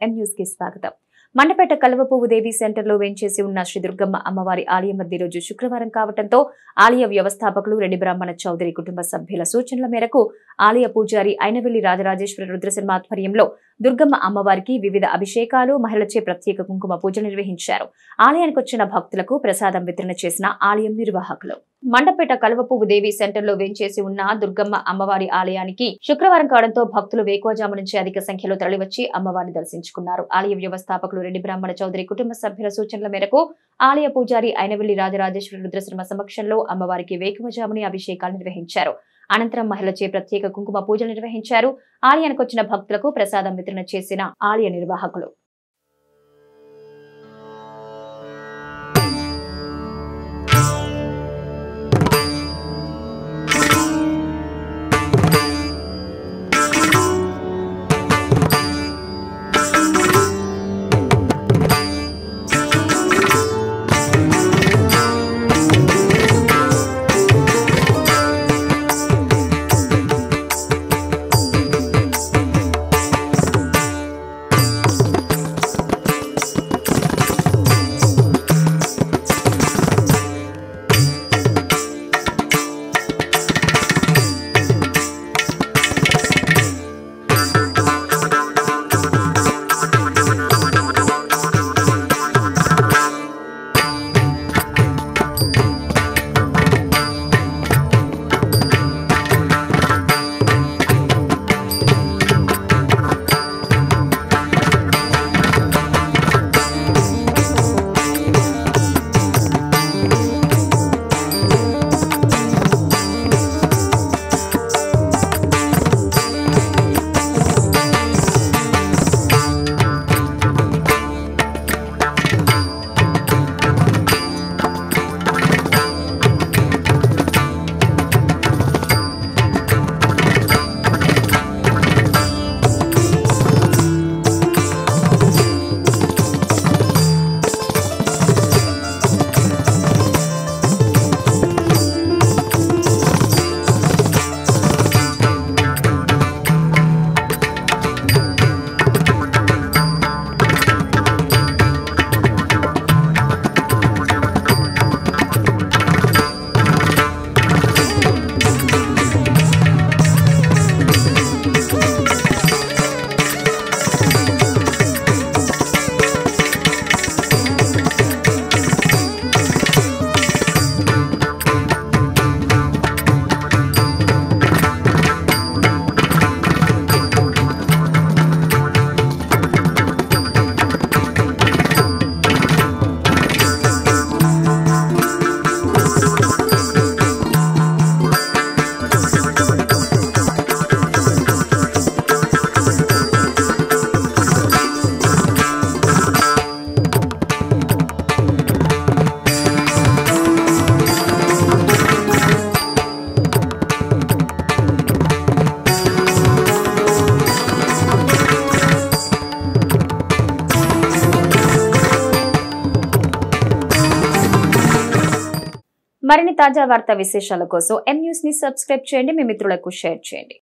M news కి స్వాగతం. మండపేట కల్వపువ్వు దేవి సెంటర్లో వెంచేసి ఉన్న శ్రీ దుర్గమ్మ అమ్మవారి ఆలయం మధ్య రోజు శుక్రవారం కావడంతో ఆలయ వ్యవస్థాపకులు రెడ్డి బ్రాహ్మణ చౌదరి కుటుంబ సభ్యుల సూచనల మేరకు ఆలయ పూజారి అయినవెల్లి రాజరాజేశ్వర రుద్రశర్మ ఆధ్వర్యంలో దుర్గమ్మ అమ్మవారికి వివిధ అభిషేకాలు, మహిళలచే ప్రత్యేక కుంకుమ పూజలు నిర్వహించారు. ఆలయానికి వచ్చిన భక్తులకు ప్రసాదం వితరణ చేసిన ఆలయం నిర్వాహకులు. మండపేట కల్వపువ్వు దేవి సెంటర్లో వెంచేసి ఉన్న దుర్గమ్మ అమ్మవారి ఆలయానికి శుక్రవారం కావడంతో భక్తులు వేకువజాము నుంచి అధిక సంఖ్యలో తరలివచ్చి అమ్మవారిని దర్శించుకున్నారు. ఆలయ వ్యవస్థాపకులు రెడ్డి బ్రాహ్మణ చౌదరి కుటుంబ సభ్యుల సూచనల మేరకు ఆలయ పూజారి అయినవెల్లి రాజరాజేశ్వర రుద్రశర్మ సమక్షంలో అమ్మవారికి వేకువజాముని అభిషేకాలు నిర్వహించారు. అనంతరం మహిళలచే ప్రత్యేక కుంకుమ పూజలు నిర్వహించారు. ఆలయానికి వచ్చిన భక్తులకు ప్రసాదం వితరణ చేసిన ఆలయ నిర్వాహకులు. మరిన్ని తాజా వార్తా విశేషాల కోసం ఎం న్యూస్ ని సబ్స్క్రైబ్ చేయండి, మీ మిత్రులకు షేర్ చేయండి.